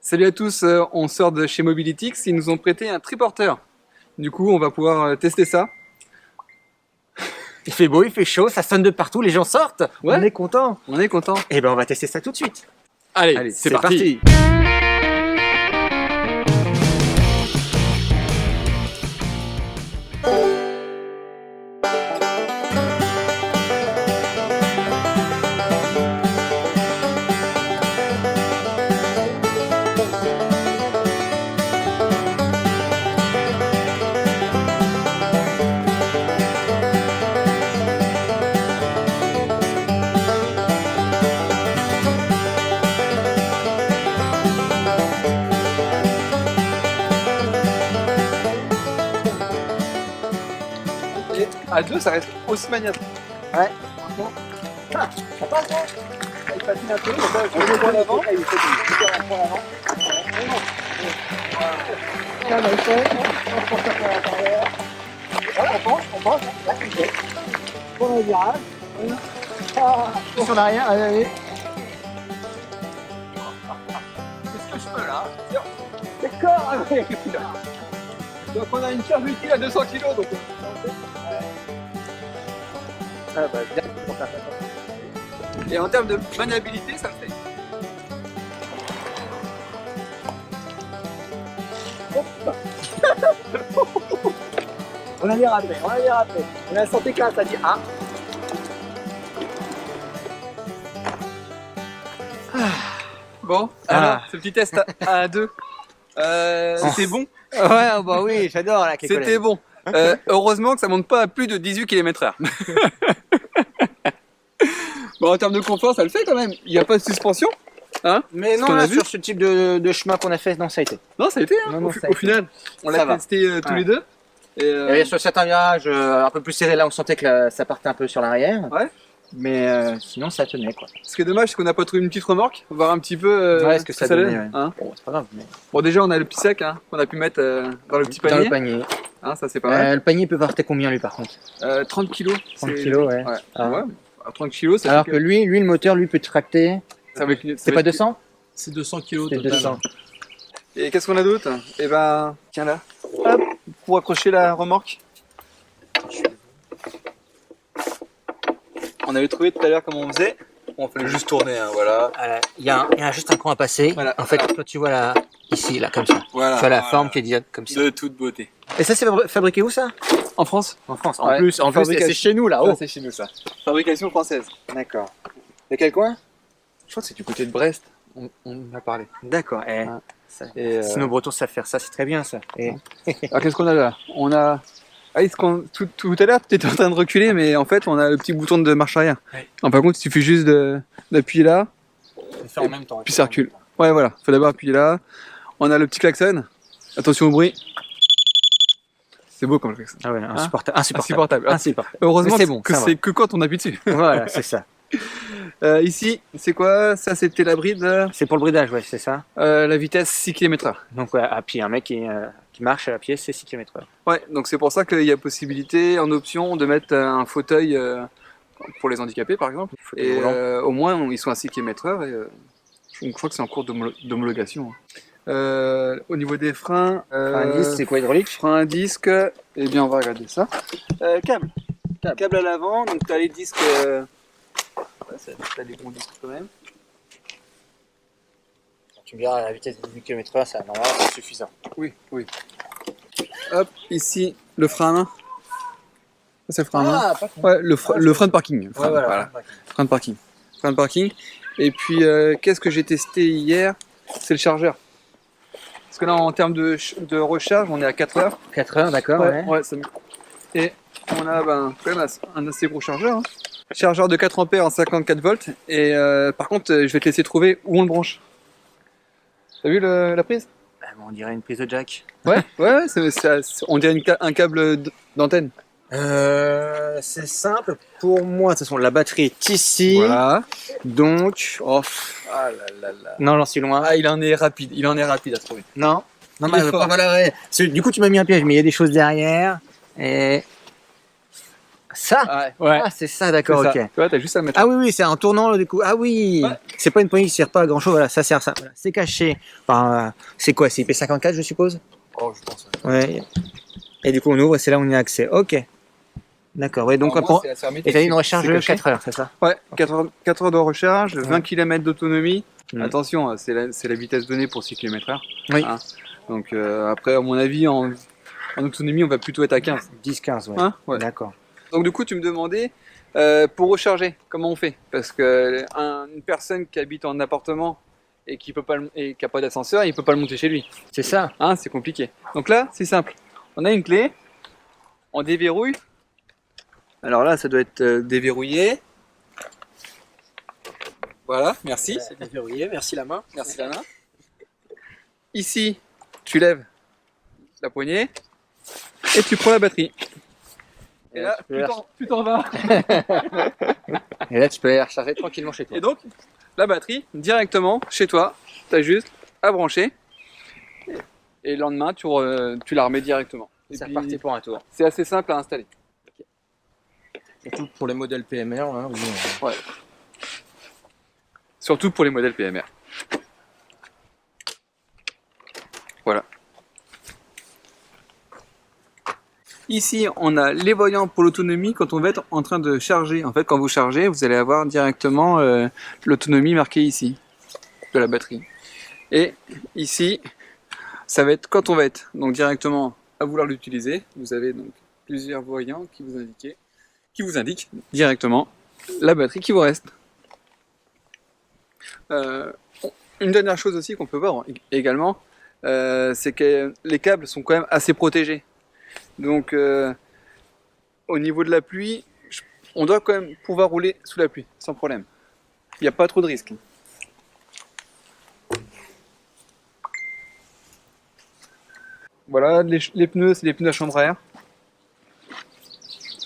Salut à tous, on sort de chez Mobilitix, ils nous ont prêté un triporteur. Du coup, on va pouvoir tester ça. Il fait beau, il fait chaud, ça sonne de partout, les gens sortent. Ouais. On est content. On est content. Et ben on va tester ça tout de suite. Allez, c'est parti. Et à deux, ça reste aussi maniable. Ouais. Franchement. Ah, ça passe, hein. Il patine un peu, donc là, je le mets en avant. Il fait un point avant. Calme, il fait. On pense à faire par derrière. On pense. Là, c'est fait. Bon, le virage. Plus en arrière, allez, allez. Qu'est-ce que je peux là? D'accord. Donc on a une charge utile à 200 kg. Donc... Ah bah bien pour faire ça. Et en termes de maniabilité, ça le fait. On a les raté. On a senti que là, ça dit ah. Bon, Ah. alors, ce petit test à deux, c'était bon. Ouais, bah oui, j'adore la kékolène. C'était bon. Heureusement que ça monte pas à plus de 18 km/h. Bon, en termes de confort, ça le fait quand même. Il n'y a pas de suspension. Hein? Mais non, qu'on a là, vu. sur ce type de chemin qu'on a fait, non, ça a été. Non, ça a été. Hein, Non, non, au ça a au été. final, on Ça l'a va. testé tous Ouais. les deux. Et, Et sur certains virages un peu plus serrés, là, on sentait que ça partait un peu sur l'arrière. Ouais. Mais sinon, ça tenait, quoi. ce qui est dommage, c'est qu'on n'a pas trouvé une petite remorque. Voir un petit peu Ouais, ce que ça donnait, donne. ouais. Hein. Bon, c'est pas grave. Mais... Bon, déjà, on a le petit sac hein, qu'on a pu mettre dans le petit Dans panier. le panier. Hein, ça, c'est pas mal. Le panier peut porter combien, lui, par contre 30 kilos. 30 c'est- kilos, ouais. Ouais. Ah. Ouais. 30 kilos, ça Alors fait que lui, le moteur, lui, peut tracter. ça va être- ça C'est va pas être- 200 C'est 200 kg C'est total. 200. Et qu'est-ce qu'on a d'autre? Eh ben, tiens là. Hop, pour accrocher la remorque. On avait trouvé tout à l'heure comment on faisait. On fallait juste tourner, hein, voilà. Il y a juste un cran à passer. Voilà. En fait, toi, tu vois là, ici, là, comme ça. Voilà. Tu vois la voilà. forme qui est diode comme ça. De toute beauté. Et ça, c'est fabriqué où, ça En France. En France. Ouais. En plus, Fabrication. c'est chez nous, là. Ah, Oh. c'est chez nous ça. Fabrication française. D'accord. De quel coin Je crois que c'est du côté de Brest. On en a parlé. D'accord. Et, Si nos Bretons savent faire ça, c'est très bien, ça. Et... alors qu'est-ce qu'on a là? On a. Ah, tout à l'heure, tu étais en train de reculer, mais en fait, on a le petit bouton de marche arrière. Ouais. Alors, par contre, il suffit juste d'appuyer là, faire en même temps. puis ça recule. Ouais, voilà. Faut d'abord appuyer là. On a le petit klaxon. Attention au bruit. C'est beau comme klaxon. Ah ouais, insupportable. Insupportable. Insupportable. Heureusement Mais c'est bon, que ça va. c'est que quand on appuie dessus. Voilà, c'est ça. Ici, c'est quoi? Ça, c'était la bride. C'est pour le bridage, ouais, c'est ça. La vitesse 6 km/h. Donc, ouais, à pied, un mec qui marche à pied, c'est 6 km/h. Ouais, donc c'est pour ça qu'il y a possibilité, en option, de mettre un fauteuil pour les handicapés, par exemple. Et au moins, ils sont à 6 km/h. Et je crois que c'est en cours d'homologation. Au niveau des freins, Un 10, c'est quoi, hydraulique frein à disque, eh bien on va regarder ça. Câble à l'avant, donc tu as les disques, t'as des bons disques quand même. Tu me diras, à la vitesse de 10 km/h, ça, normalement, c'est suffisant. Oui, oui. Hop, ici le frein à main. Ça, c'est le frein à main. pas con. Ouais, le frein de parking. Ouais, voilà. Frein de parking. Frein de parking. Et puis, qu'est-ce que j'ai testé hier? C'est le chargeur. Parce que là, en termes de recharge, on est à 4 heures. 4 heures, d'accord, ouais. Ouais, c'est mieux. Et on a quand même un assez gros chargeur. Hein. Chargeur de 4 ampères en 54 volts. Et par contre, je vais te laisser trouver où on le branche. T'as vu la prise? Bah, on dirait une prise de jack. Ouais, on dirait un câble d'antenne. C'est simple pour moi. De toute façon, la batterie est ici. Voilà. Donc, Ah là là là. non, j'en suis loin. Ah, il en est rapide à trouver. Non, non, Il est mais fort. voilà, ouais. Du coup, tu m'as mis un piège, mais il y a des choses derrière. Et Ça? Ouais. Ah, c'est ça, d'accord, ok. Tu vois, t'as juste à le mettre. Ah oui, oui, c'est en tournant du coup. Ah oui, Ouais. c'est pas une poignée qui sert pas à grand chose, voilà, ça sert à ça. Voilà. C'est caché. Enfin, c'est quoi? C'est IP54, je suppose? Oh, je pense. Ouais. Et du coup, on ouvre et c'est là où on y a accès. Ok. D'accord, ouais, donc Alors, moi, c'est assez hermétique, et t'as une recharge c'est de caché. 4 heures, c'est ça? Ouais, 4 heures de recharge, 20 Ouais. km d'autonomie. Attention. Attention, c'est la vitesse donnée pour 6 km/h. Oui. Hein. Donc après, à mon avis, en autonomie, on va plutôt être à 15. 10-15, ouais. Hein, ouais. D'accord. Donc du coup, tu me demandais, pour recharger, comment on fait? Parce que une personne qui habite en appartement et qui n'a pas d'ascenseur, il peut pas le monter chez lui. C'est ça. Hein, c'est compliqué. Donc là, c'est simple. On a une clé, on déverrouille. Alors là, ça doit être déverrouillé. Voilà, merci. C'est déverrouillé, merci la main. Merci la main. Ici, tu lèves la poignée et tu prends la batterie. Et là, tu t'en vas. Et là, tu peux aller la recharger tranquillement chez toi. Et donc, la batterie, directement chez toi, tu as juste à brancher. Et le lendemain, tu la remets directement. Et C'est puis, reparti pour un tour. c'est assez simple à installer. Surtout pour les modèles PMR, hein, Ouais. Surtout pour les modèles PMR. Voilà. Ici, on a les voyants pour l'autonomie quand on va être en train de charger. En fait, quand vous chargez, vous allez avoir directement l'autonomie marquée ici, de la batterie. Et ici, ça va être quand on va être donc directement à vouloir l'utiliser. Vous avez donc plusieurs voyants qui vous indiquent directement la batterie qui vous reste. Une dernière chose aussi qu'on peut voir également, c'est que les câbles sont quand même assez protégés. Donc au niveau de la pluie, on doit quand même pouvoir rouler sous la pluie sans problème. Il n'y a pas trop de risques. Voilà, les pneus, c'est des pneus à chambre à air.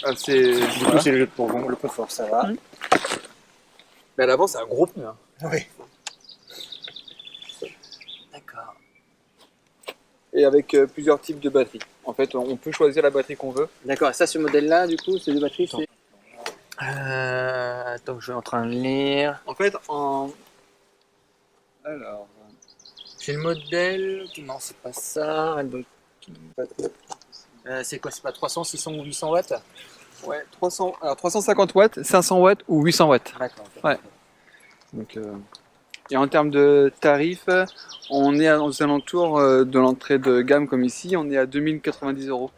Du coup, c'est le jeu de fourgon, le confort, ça va. Mais à l'avant, c'est un gros pneu. Hein. Oui. D'accord. Et avec plusieurs types de batteries. En fait, on peut choisir la batterie qu'on veut. D'accord, ça, ce modèle-là, du coup, c'est deux batteries, c'est... Attends, je suis en train de lire. En fait, alors... J'ai le modèle... Non, c'est pas ça. C'est quoi? C'est pas 300, 600 ou 800 watts? Ouais, 350 watts, 500 watts ou 800 watts. D'accord. Ouais. Donc, et en termes de tarifs, on est aux alentours de l'entrée de gamme comme ici, on est à 2090 €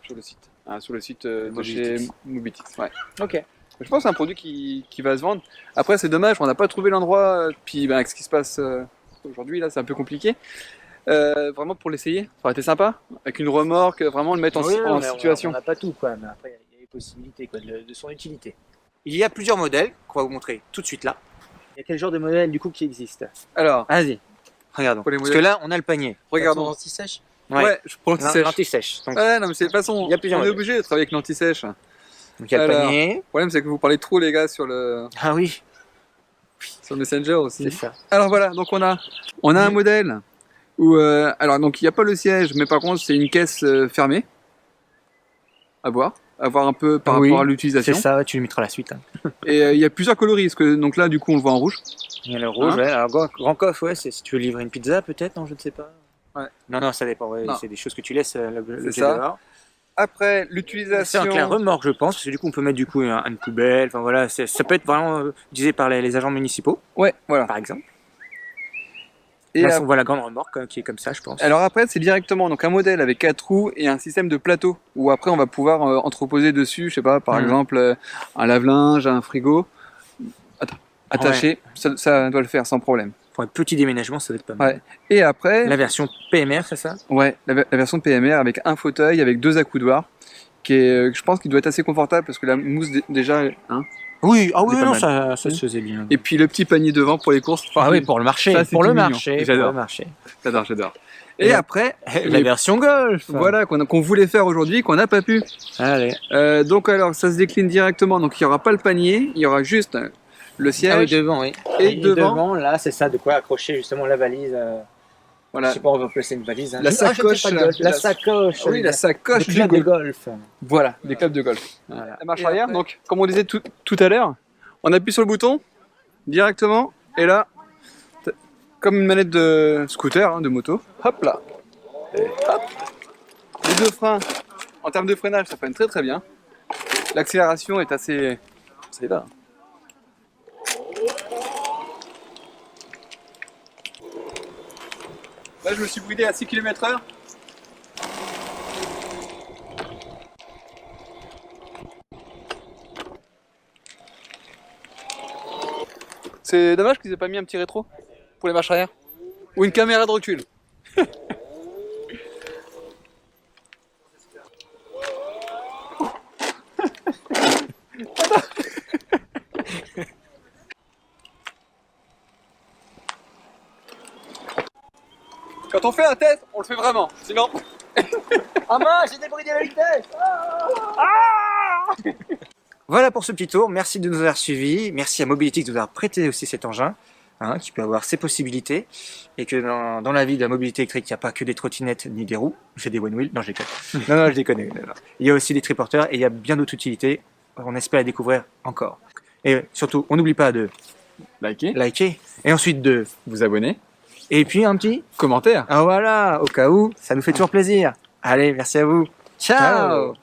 sur le site. Sur le site de chez Mobitix. Ouais. Ok. Je pense que c'est un produit qui va se vendre. Après, c'est dommage, on n'a pas trouvé l'endroit. Puis, avec ce qui se passe aujourd'hui, là, c'est un peu compliqué. Vraiment pour l'essayer, ça aurait été sympa. Avec une remorque, vraiment le mettre en situation. On n'a pas tout, quoi. Mais après, il y a les possibilités quoi, de son utilité. Il y a plusieurs modèles qu'on va vous montrer tout de suite là. Il y a quel genre de modèle du coup qui existe? Alors, vas-y, regardons. Pour les Parce modèles. que là, on a le panier. regardons. Anti-sèche? Ouais, je prends l'anti-sèche. L'anti-sèche. Donc, Ouais, non, mais c'est de toute façon, Il y a plusieurs on est modèles. obligé de travailler avec l'anti-sèche. donc il y a le Alors, panier. Le problème, c'est que vous parlez trop, les gars, sur le Ah oui, Messenger aussi. c'est ça. Alors voilà, donc on a un modèle où, alors donc il n'y a pas le siège, mais par contre c'est une caisse fermée. À voir un peu par Oui, rapport à C'est l'utilisation. ça, tu lui mettras la suite. Hein. Et il y a plusieurs coloris, parce que donc là du coup on le voit en rouge. Il y a le rouge, Hein ouais. Alors, grand coffre, ouais, c'est si tu veux livrer une pizza, peut-être, non, je ne sais pas. Ouais. Non, ça dépend, ouais. Non. C'est des choses que tu laisses le ça. dehors. Après C'est l'utilisation. un clin remorque, je pense, parce que du coup, on peut mettre du coup une poubelle. Enfin voilà, ça peut être vraiment utilisé par les agents municipaux, Ouais, voilà. par exemple. Et Là, on voit la grande remorque qui est comme ça, je pense. alors après c'est directement donc un modèle avec 4 roues et un système de plateau où après on va pouvoir entreposer dessus, je sais pas, par exemple un lave-linge, un frigo attaché, ça doit le faire sans problème. Pour un petit déménagement, ça doit être pas mal. Ouais. Et après, La version PMR, c'est ça? ouais, la version PMR avec un fauteuil, avec 2 accoudoirs, qui est, je pense qu'il doit être assez confortable parce que la mousse déjà, hein. Oui, C'est pas non, mal. ça se faisait bien. Et puis le petit panier devant pour les courses. Ah oui, pour le marché, Ça, c'est pour le tout mignon. marché, J'adore. pour le marché. J'adore. Et après, La version Golf. voilà, qu'on voulait faire aujourd'hui, qu'on n'a pas pu. Allez. Donc alors, ça se décline directement. Donc il n'y aura pas le panier, il y aura juste le siège. Ah oui, devant, oui. Et devant, là, c'est ça, de quoi accrocher justement la valise. Voilà. Je sais pas, on va placer une valise. Hein. La sacoche. Je ne sais pas de golf. La sacoche. Oui, la sacoche du du club de golf. golf. Voilà, des clubs de golf. Voilà. La marche Et arrière, après- donc comme on disait tout à l'heure, on appuie sur le bouton directement et là, comme une manette de scooter, hein, de moto, hop là. Et hop. Les deux freins, en termes de freinage, ça freine très très bien. L'accélération est assez... Ça y va. Là, je me suis bridé à 6 km/h. C'est dommage qu'ils aient pas mis un petit rétro pour les marches arrière. Ou une caméra de recul. Quand on fait un test, on le fait vraiment. Sinon... Ah mince, j'ai débridé la vitesse. Voilà pour ce petit tour. Merci de nous avoir suivis. Merci à Mobility de nous avoir prêté aussi cet engin, hein, qui peut avoir ses possibilités. Et que dans la vie de la mobilité électrique, il n'y a pas que des trottinettes ni des roues. J'ai des one wheel. Non, je déconne. Non, je déconne. Non. Il y a aussi des triporteurs et il y a bien d'autres utilités. On espère les découvrir encore. Et surtout, on n'oublie pas de liker. Et ensuite de Vous abonner. Et puis un petit Commentaire. Ah voilà, au cas où, ça nous fait toujours plaisir. Allez, merci à vous. Ciao.